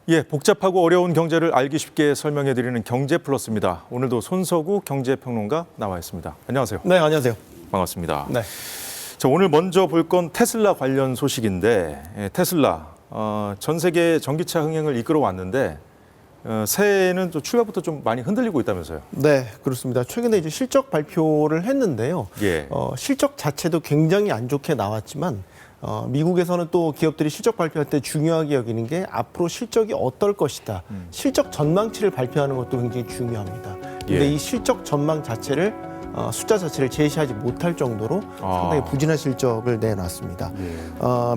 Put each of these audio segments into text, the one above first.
예, 복잡하고 어려운 경제를 알기 쉽게 설명해드리는 경제플러스입니다. 오늘도 손석우 경제평론가 나와 있습니다. 안녕하세요. 네, 안녕하세요. 반갑습니다. 네. 자, 오늘 먼저 볼 건 테슬라 관련 소식인데, 테슬라 전 세계 전기차 흥행을 이끌어 왔는데 새해에는 또 출발부터 좀 많이 흔들리고 있다면서요? 네, 그렇습니다. 최근에 이제 실적 발표를 했는데요. 예. 실적 자체도 굉장히 안 좋게 나왔지만 미국에서는 또 기업들이 실적 발표할 때 중요하게 여기는 게 앞으로 실적이 어떨 것이다. 실적 전망치를 발표하는 것도 굉장히 중요합니다. 근데 예. 이 실적 전망 자체를 숫자 자체를 제시하지 못할 정도로 상당히 부진한 실적을 내놨습니다.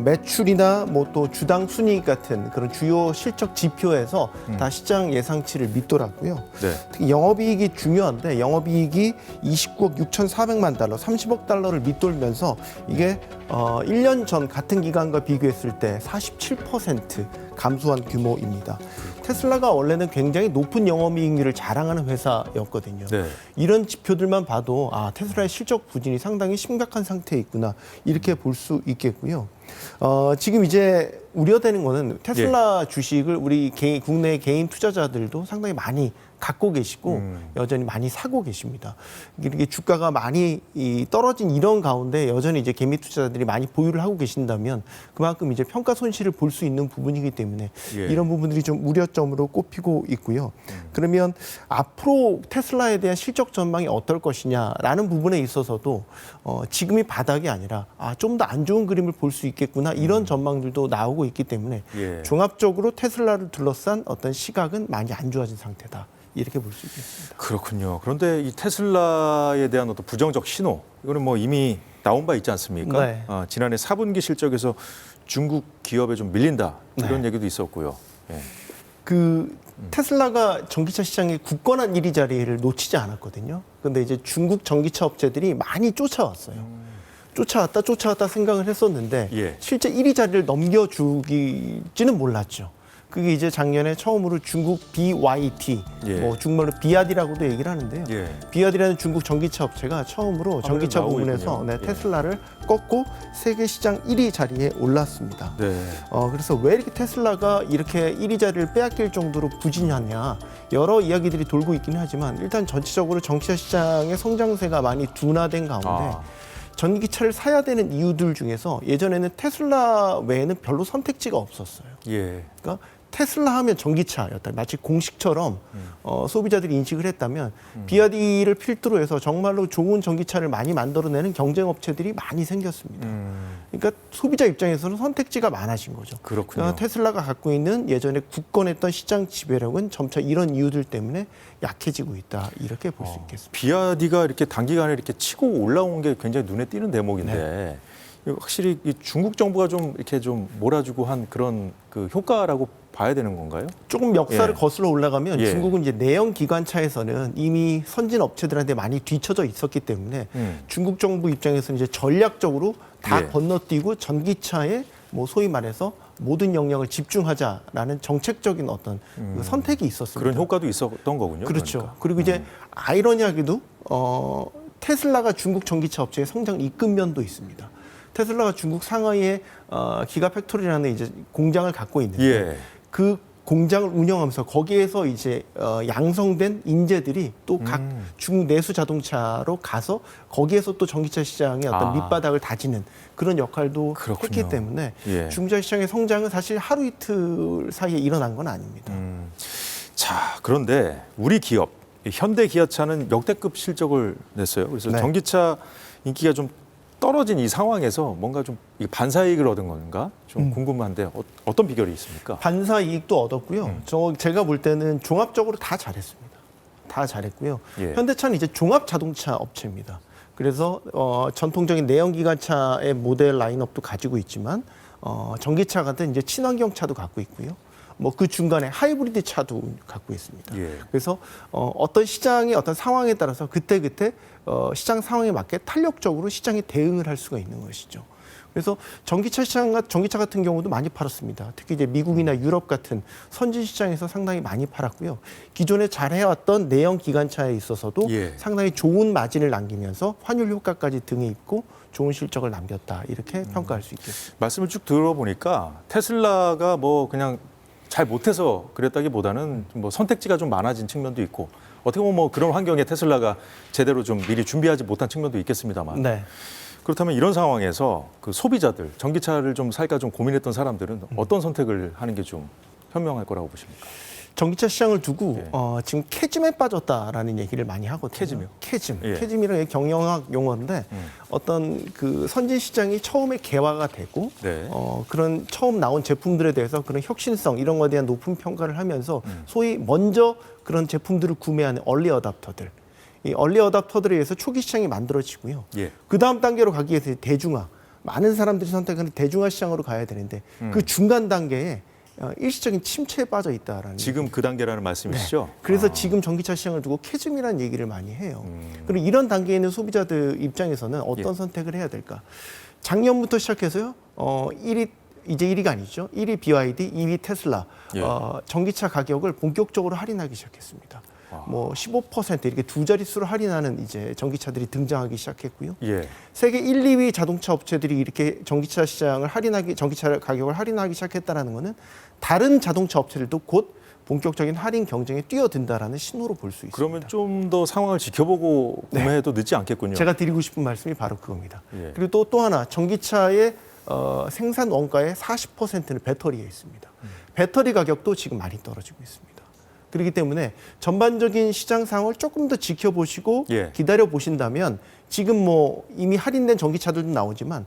매출이나 뭐 또 주당 순이익 같은 그런 주요 실적 지표에서 다 시장 예상치를 밑돌았고요. 네. 특히 영업이익이 중요한데 영업이익이 29억 6,400만 달러, 30억 달러를 밑돌면서 이게 1년 전 같은 기간과 비교했을 때 47% 감소한 규모입니다. 테슬라가 원래는 굉장히 높은 영업이익률을 자랑하는 회사였거든요. 네. 이런 지표들만 봐도 테슬라의 실적 부진이 상당히 심각한 상태에 있구나 이렇게 볼 수 있겠고요. 지금 이제 우려되는 거는 테슬라 주식을 우리 국내 개인 투자자들도 상당히 많이 갖고 계시고 여전히 많이 사고 계십니다. 이게 주가가 많이 떨어진 이런 가운데 여전히 이제 개미 투자자들이 많이 보유를 하고 계신다면 그만큼 이제 평가 손실을 볼 수 있는 부분이기 때문에 이런 부분들이 좀 우려점으로 꼽히고 있고요. 그러면 앞으로 테슬라에 대한 실적 전망이 어떨 것이냐라는 부분에 있어서도 지금이 바닥이 아니라 좀 더 안 좋은 그림을 볼 수 있겠구나 이런 전망들도 나오고 있기 때문에 종합적으로 테슬라를 둘러싼 어떤 시각은 많이 안 좋아진 상태다. 이렇게 볼 수 있겠습니다. 그렇군요. 그런데 이 테슬라에 대한 어떤 부정적 신호, 이거는 뭐 이미 나온 바 있지 않습니까? 네. 지난해 4분기 실적에서 중국 기업에 좀 밀린다 이런 얘기도 있었고요. 예. 테슬라가 전기차 시장에 굳건한 1위 자리를 놓치지 않았거든요. 그런데 이제 중국 전기차 업체들이 많이 쫓아왔어요. 쫓아왔다 생각을 했었는데 실제 1위 자리를 넘겨주기지는 몰랐죠. 그게 이제 작년에 처음으로 중국 BYD, 뭐 중국말로 비아디라고도 얘기를 하는데요. 비아디라는 중국 전기차 업체가 처음으로 전기차 부문에서 테슬라를 꺾고 세계 시장 1위 자리에 올랐습니다. 그래서 왜 이렇게 테슬라가 이렇게 1위 자리를 빼앗길 정도로 부진하냐 여러 이야기들이 돌고 있긴 하지만 일단 전체적으로 전기차 시장의 성장세가 많이 둔화된 가운데 전기차를 사야 되는 이유들 중에서 예전에는 테슬라 외에는 별로 선택지가 없었어요. 그러니까 테슬라 하면 전기차였다. 마치 공식처럼 소비자들이 인식을 했다면 비아디를 필두로 해서 정말로 좋은 전기차를 많이 만들어내는 경쟁 업체들이 많이 생겼습니다. 그러니까 소비자 입장에서는 선택지가 많아진 거죠. 그러니까 테슬라가 갖고 있는 예전에 굳건했던 시장 지배력은 점차 이런 이유들 때문에 약해지고 있다. 이렇게 볼 수 있겠습니다. 비아디가 이렇게 단기간에 이렇게 치고 올라온 게 굉장히 눈에 띄는 대목인데 확실히 이 중국 정부가 좀 이렇게 좀 몰아주고 한 그런 그 효과라고 봐야 되는 건가요? 조금 역사를 거슬러 올라가면 중국은 이제 내연 기관차에서는 이미 선진 업체들한테 많이 뒤처져 있었기 때문에 중국 정부 입장에서는 이제 전략적으로 다 건너뛰고 전기차에 뭐 소위 말해서 모든 영역을 집중하자라는 정책적인 어떤 그 선택이 있었습니다. 그런 효과도 있었던 거군요. 그렇죠. 그러니까. 그리고 이제 아이러니하게도 테슬라가 중국 전기차 업체의 성장을 이끈 면도 있습니다. 테슬라가 중국 상하이에 기가팩토리라는 이제 공장을 갖고 있는데 그 공장을 운영하면서 거기에서 이제 양성된 인재들이 또 각 중국 내수 자동차로 가서 거기에서 또 전기차 시장의 어떤 밑바닥을 다지는 그런 역할도 했기 때문에 중국차 시장의 성장은 사실 하루 이틀 사이에 일어난 건 아닙니다. 자, 그런데 우리 기업 현대기아차는 역대급 실적을 냈어요. 그래서 전기차 인기가 좀 떨어진 이 상황에서 뭔가 좀 반사이익을 얻은 건가? 좀 궁금한데 어떤 비결이 있습니까? 반사이익도 얻었고요. 제가 볼 때는 종합적으로 다 잘했습니다. 다 잘했고요. 현대차는 이제 종합 자동차 업체입니다. 그래서 전통적인 내연기관차의 모델 라인업도 가지고 있지만 전기차 같은 이제 친환경차도 갖고 있고요. 뭐 그 중간에 하이브리드 차도 갖고 있습니다. 그래서 어떤 시장의 어떤 상황에 따라서 그때그때 시장 상황에 맞게 탄력적으로 시장에 대응을 할 수가 있는 것이죠. 그래서 전기차 같은 경우도 많이 팔았습니다. 특히 이제 미국이나 유럽 같은 선진 시장에서 상당히 많이 팔았고요. 기존에 잘 해왔던 내연 기관차에 있어서도 상당히 좋은 마진을 남기면서 환율 효과까지 등에 입고 좋은 실적을 남겼다. 이렇게 평가할 수 있겠습니다. 말씀을 쭉 들어보니까 테슬라가 뭐 그냥 잘 못해서 그랬다기보다는 뭐 선택지가 좀 많아진 측면도 있고 어떻게 보면 뭐 그런 환경에 테슬라가 제대로 좀 미리 준비하지 못한 측면도 있겠습니다만 네. 그렇다면 이런 상황에서 그 소비자들 전기차를 좀 살까 좀 고민했던 사람들은 어떤 선택을 하는 게 좀 현명할 거라고 보십니까? 전기차 시장을 두고 예. 지금 캐즘에 빠졌다라는 얘기를 많이 하거든요. 캐즘이요? 캐즘. 예. 캐즘이라는 게 경영학 용어인데 어떤 그 선진 시장이 처음에 개화가 되고 네. 그런 처음 나온 제품들에 대해서 그런 혁신성 이런 거에 대한 높은 평가를 하면서 소위 먼저 그런 제품들을 구매하는 얼리 어답터들. 이 얼리 어답터들에 의해서 초기 시장이 만들어지고요. 예. 그 다음 단계로 가기 위해서 대중화. 많은 사람들이 선택하는 대중화 시장으로 가야 되는데 그 중간 단계에 일시적인 침체에 빠져 있다라는. 지금 그 단계라는 말씀이시죠? 그래서 지금 전기차 시장을 두고 캐즘이라는 얘기를 많이 해요. 그리고 이런 단계에 있는 소비자들 입장에서는 어떤 예. 선택을 해야 될까? 작년부터 시작해서요. 1위 이제 1위가 아니죠. 1위 BYD, 2위 테슬라. 예. 전기차 가격을 본격적으로 할인하기 시작했습니다. 뭐 15% 이렇게 두 자릿수로 할인하는 이제 전기차들이 등장하기 시작했고요. 예. 세계 1, 2위 자동차 업체들이 이렇게 전기차 시장을 전기차 가격을 할인하기 시작했다라는 것은 다른 자동차 업체들도 곧 본격적인 할인 경쟁에 뛰어든다라는 신호로 볼 수 있습니다. 그러면 좀 더 상황을 지켜보고 구매해도 늦지 않겠군요. 제가 드리고 싶은 말씀이 바로 그겁니다. 예. 그리고 또 하나 전기차의 생산 원가의 40%는 배터리에 있습니다. 배터리 가격도 지금 많이 떨어지고 있습니다. 그렇기 때문에 전반적인 시장 상황을 조금 더 지켜보시고 예. 기다려 보신다면 지금 뭐 이미 할인된 전기차들도 나오지만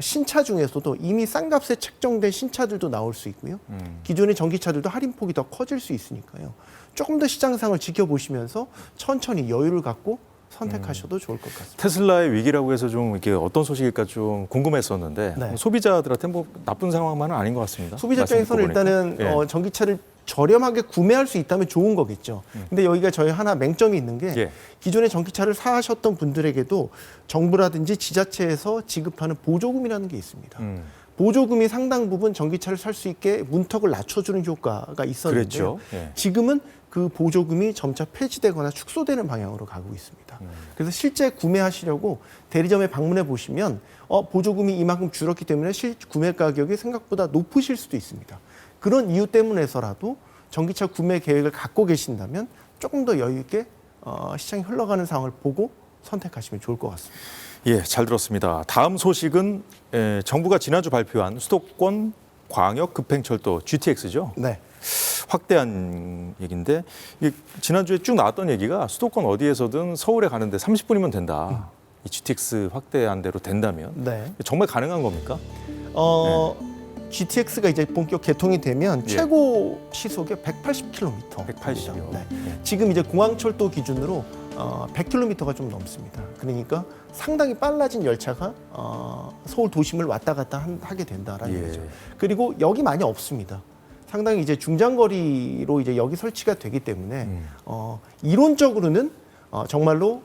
신차 중에서도 이미 싼 값에 책정된 신차들도 나올 수 있고요. 기존의 전기차들도 할인폭이 더 커질 수 있으니까요. 조금 더 시장 상황을 지켜보시면서 천천히 여유를 갖고 선택하셔도 좋을 것 같습니다. 테슬라의 위기라고 해서 좀 이게 어떤 소식일까 좀 궁금했었는데 네. 소비자들한테 뭐 나쁜 상황만은 아닌 것 같습니다. 소비자 입장에서는 말씀 듣고 일단은 보니까. 예. 전기차를 저렴하게 구매할 수 있다면 좋은 거겠죠. 근데 여기가 저희 하나 맹점이 있는 게 예. 기존에 전기차를 사셨던 분들에게도 정부라든지 지자체에서 지급하는 보조금이라는 게 있습니다. 보조금이 상당 부분 전기차를 살 수 있게 문턱을 낮춰주는 효과가 있었는데요. 그랬죠. 예. 지금은 그 보조금이 점차 폐지되거나 축소되는 방향으로 가고 있습니다. 그래서 실제 구매하시려고 대리점에 방문해 보시면 보조금이 이만큼 줄었기 때문에 구매 가격이 생각보다 높으실 수도 있습니다. 그런 이유 때문에서라도 전기차 구매 계획을 갖고 계신다면 조금 더 여유 있게 시장이 흘러가는 상황을 보고 선택하시면 좋을 것 같습니다. 예, 잘 들었습니다. 다음 소식은 정부가 지난주 발표한 수도권 광역 급행철도 GTX죠. 네. 확대한 얘기인데 이게 지난주에 쭉 나왔던 얘기가 수도권 어디에서든 서울에 가는데 30분이면 된다. 이 GTX 확대한 대로 된다면 네. 정말 가능한 겁니까? GTX가 이제 본격 개통이 되면 예. 최고 시속이 180km. 180이요. 네. 예. 지금 이제 공항철도 기준으로 100km가 좀 넘습니다. 그러니까 상당히 빨라진 열차가 서울 도심을 왔다 갔다 하게 된다라는 예. 거죠. 그리고 역이 많이 없습니다. 상당히 이제 중장거리로 이제 역이 설치가 되기 때문에 이론적으로는 정말로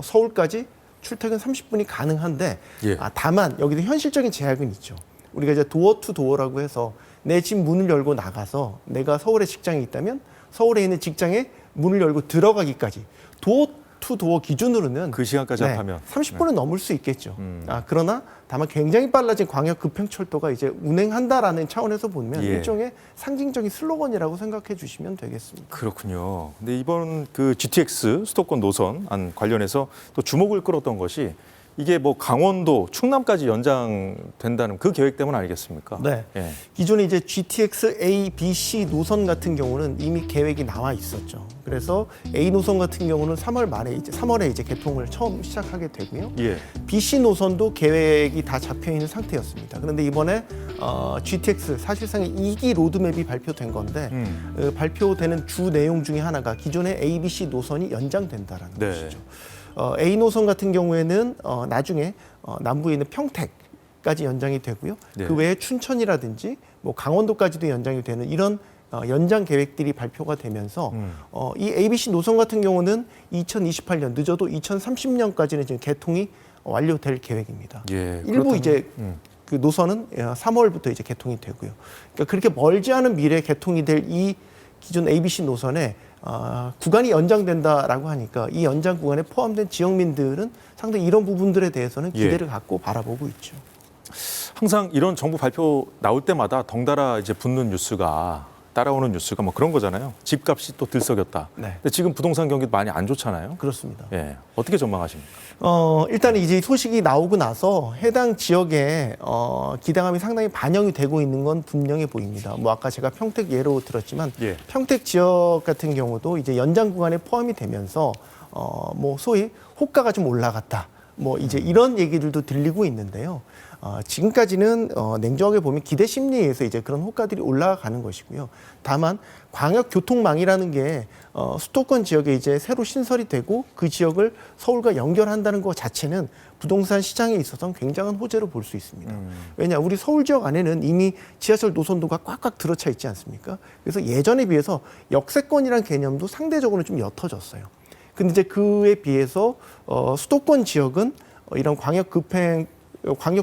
서울까지 출퇴근 30분이 가능한데 예. 다만 여기도 현실적인 제약은 있죠. 우리가 이제 도어 투 도어라고 해서 내 집 문을 열고 나가서 내가 서울에 직장이 있다면 서울에 있는 직장에 문을 열고 들어가기까지 도어 투 도어 기준으로는 그 시간까지 합하면 30분은 넘을 수 있겠죠. 그러나 다만 굉장히 빨라진 광역 급행철도가 이제 운행한다라는 차원에서 보면 예. 일종의 상징적인 슬로건이라고 생각해 주시면 되겠습니다. 그렇군요. 근데 이번 그 GTX 수도권 노선 안 관련해서 또 주목을 끌었던 것이 이게 뭐 강원도, 충남까지 연장된다는 그 계획 때문 아니겠습니까? 네. 예. 기존에 이제 GTX A, B, C 노선 같은 경우는 이미 계획이 나와 있었죠. 그래서 A 노선 같은 경우는 3월에 이제 개통을 처음 시작하게 되고요. 예. B, C 노선도 계획이 다 잡혀 있는 상태였습니다. 그런데 이번에 GTX 사실상 2기 로드맵이 발표된 건데 발표되는 주 내용 중에 하나가 기존의 A, B, C 노선이 연장된다라는 네. 것이죠. A 노선 같은 경우에는 나중에 남부에 있는 평택까지 연장이 되고요. 네. 그 외에 춘천이라든지 뭐 강원도까지도 연장이 되는 이런 연장 계획들이 발표가 되면서 이 ABC 노선 같은 경우는 2028년 늦어도 2030년까지는 지금 개통이 완료될 계획입니다. 예, 일부 그렇다면, 이제 그 노선은 3월부터 이제 개통이 되고요. 그러니까 그렇게 멀지 않은 미래에 개통이 될 이 기존 ABC 노선에 구간이 연장된다라고 하니까 이 연장 구간에 포함된 지역민들은 상당히 이런 부분들에 대해서는 기대를 갖고 바라보고 있죠. 항상 이런 정부 발표 나올 때마다 덩달아 이제 붙는 뉴스가 따라오는 뉴스가 뭐 그런 거잖아요. 집값이 또 들썩였다. 네. 근데 지금 부동산 경기도 많이 안 좋잖아요. 그렇습니다. 예, 어떻게 전망하십니까? 일단 이제 소식이 나오고 나서 해당 지역에 기대감이 상당히 반영이 되고 있는 건 분명해 보입니다. 뭐 아까 제가 평택 예로 들었지만 예. 평택 지역 같은 경우도 이제 연장 구간에 포함이 되면서 뭐 소위 호가가 좀 올라갔다. 뭐 이제 이런 얘기들도 들리고 있는데요. 지금까지는 냉정하게 보면 기대 심리에서 이제 그런 호가들이 올라가는 것이고요. 다만 광역 교통망이라는 게 수도권 지역에 이제 새로 신설이 되고 그 지역을 서울과 연결한다는 것 자체는 부동산 시장에 있어서는 굉장한 호재로 볼 수 있습니다. 왜냐, 우리 서울 지역 안에는 이미 지하철 노선도가 꽉꽉 들어차 있지 않습니까? 그래서 예전에 비해서 역세권이라는 개념도 상대적으로 좀 옅어졌어요. 근데 이제 그에 비해서 수도권 지역은 이런 광역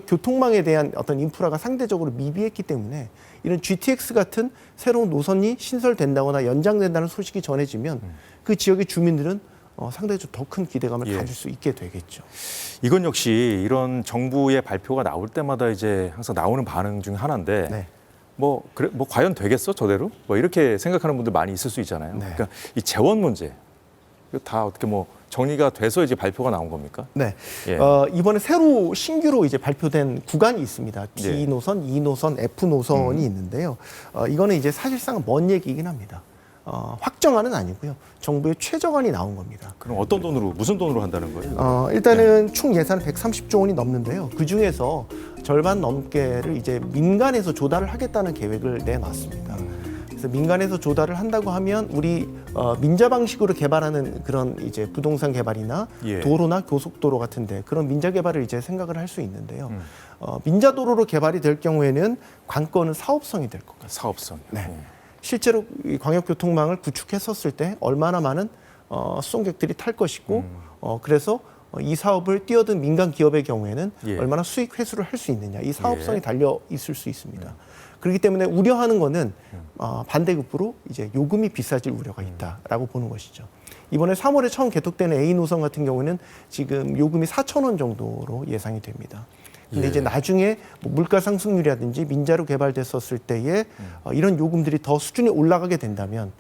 교통망에 대한 어떤 인프라가 상대적으로 미비했기 때문에 이런 GTX 같은 새로운 노선이 신설된다거나 연장된다는 소식이 전해지면 그 지역의 주민들은 상대적으로 더 큰 기대감을 예. 가질 수 있게 되겠죠. 이건 역시 이런 정부의 발표가 나올 때마다 이제 항상 나오는 반응 중 하나인데 네. 뭐 과연 되겠어 저대로? 뭐 이렇게 생각하는 분들 많이 있을 수 있잖아요. 네. 그러니까 이 재원 문제 이거 다 어떻게 뭐 정리가 돼서 이제 발표가 나온 겁니까? 네. 예. 이번에 새로 신규로 이제 발표된 구간이 있습니다. D 예. 노선, E 노선, F 노선이 있는데요. 이거는 이제 사실상 먼 얘기이긴 합니다. 확정안은 아니고요. 정부의 최저안이 나온 겁니다. 그럼 어떤 돈으로 무슨 돈으로 한다는 거예요? 일단은 총 예산 130조 원이 넘는데요. 그 중에서 절반 넘게를 이제 민간에서 조달을 하겠다는 계획을 내놨습니다. 그래서 민간에서 조달을 한다고 하면 우리 민자 방식으로 개발하는 그런 이제 부동산 개발이나 예. 도로나 고속도로 같은데 그런 민자 개발을 이제 생각을 할 수 있는데요. 민자 도로로 개발이 될 경우에는 관건은 사업성이 될 것 같습니다. 사업성. 네. 예. 실제로 이 광역교통망을 구축했었을 때 얼마나 많은 수송객들이 탈 것이고 그래서 이 사업을 뛰어든 민간 기업의 경우에는 예. 얼마나 수익 회수를 할 수 있느냐 이 사업성이 예. 달려 있을 수 있습니다. 그렇기 때문에 우려하는 거는 반대급부로 이제 요금이 비싸질 우려가 있다라고 보는 것이죠. 이번에 3월에 처음 개통되는 A 노선 같은 경우는 지금 요금이 4,000원 정도로 예상이 됩니다. 근데 예. 이제 나중에 뭐 물가 상승률이라든지 민자로 개발됐었을 때에 이런 요금들이 더 수준이 올라가게 된다면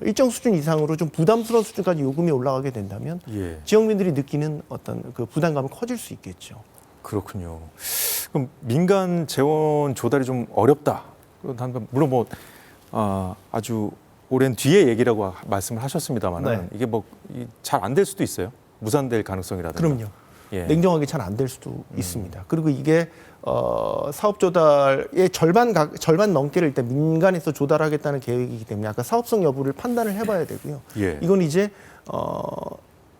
일정 수준 이상으로 좀 부담스러운 수준까지 요금이 올라가게 된다면 예. 지역민들이 느끼는 어떤 그 부담감은 커질 수 있겠죠. 그렇군요. 그럼 민간 재원 조달이 좀 어렵다. 물론 뭐 아주 오랜 뒤의 얘기라고 말씀을 하셨습니다만은 네. 이게 뭐 잘 안 될 수도 있어요. 무산될 가능성이라든가. 그럼요. 예. 냉정하게 잘 안 될 수도 있습니다. 그리고 이게 사업 조달의 절반 넘게를 일단 민간에서 조달하겠다는 계획이기 때문에 아까 사업성 여부를 판단을 해봐야 되고요. 예. 이건 이제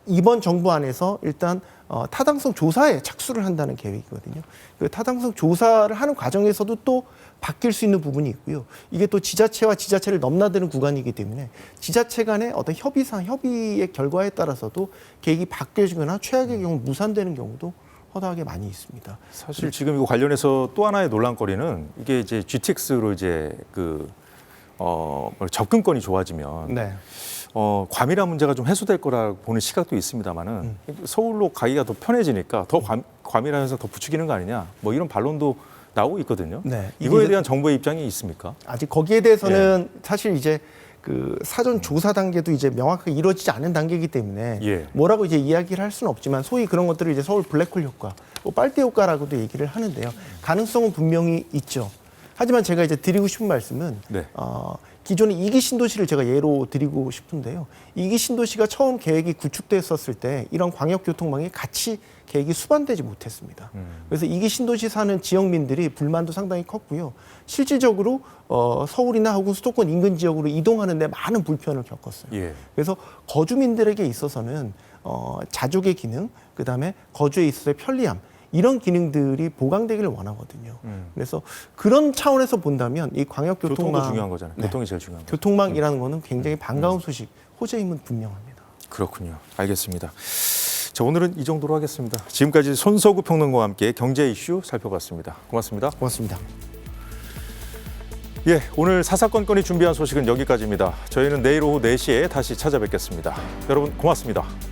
이번 정부 안에서 일단 타당성 조사에 착수를 한다는 계획이거든요. 그 타당성 조사를 하는 과정에서도 또 바뀔 수 있는 부분이 있고요. 이게 또 지자체와 지자체를 넘나드는 구간이기 때문에 지자체 간의 어떤 협의의 결과에 따라서도 계획이 바뀌어지거나 최악의 경우 무산되는 경우도 허다하게 많이 있습니다. 사실 지금 이거 관련해서 또 하나의 논란거리는 이게 이제 GTX로 이제 접근권이 좋아지면 네. 과밀화 문제가 좀 해소될 거라 보는 시각도 있습니다만은 서울로 가기가 더 편해지니까 더 과밀화해서 더 부추기는 거 아니냐 뭐 이런 반론도 나오고 있거든요. 네. 이거에 대한 정부의 입장이 있습니까? 아직 거기에 대해서는 사실 이제 그 사전 조사 단계도 이제 명확하게 이루어지지 않은 단계이기 때문에 예. 뭐라고 이제 이야기를 할 수는 없지만 소위 그런 것들을 이제 서울 블랙홀 효과, 뭐 빨대 효과라고도 얘기를 하는데요. 가능성은 분명히 있죠. 하지만 제가 이제 드리고 싶은 말씀은 네. 기존의 2기 신도시를 제가 예로 드리고 싶은데요. 2기 신도시가 처음 계획이 구축됐었을 때 이런 광역교통망이 같이 계획이 수반되지 못했습니다. 그래서 2기 신도시 사는 지역민들이 불만도 상당히 컸고요. 실질적으로 서울이나 혹은 수도권 인근 지역으로 이동하는 데 많은 불편을 겪었어요. 예. 그래서 거주민들에게 있어서는 자족의 기능, 그다음에 거주에 있어서의 편리함, 이런 기능들이 보강되기를 원하거든요. 그래서 그런 차원에서 본다면 이 광역교통망 교통도 중요한 거잖아요. 네. 교통이 제일 중요한 거죠. 교통망이라는 거는 굉장히 반가운 소식, 호재임은 분명합니다. 그렇군요. 알겠습니다. 자, 오늘은 이 정도로 하겠습니다. 지금까지 손석구 평론가와 함께 경제 이슈 살펴봤습니다. 고맙습니다. 고맙습니다. 예, 오늘 사사건건이 준비한 소식은 여기까지입니다. 저희는 내일 오후 4시에 다시 찾아뵙겠습니다. 여러분 고맙습니다.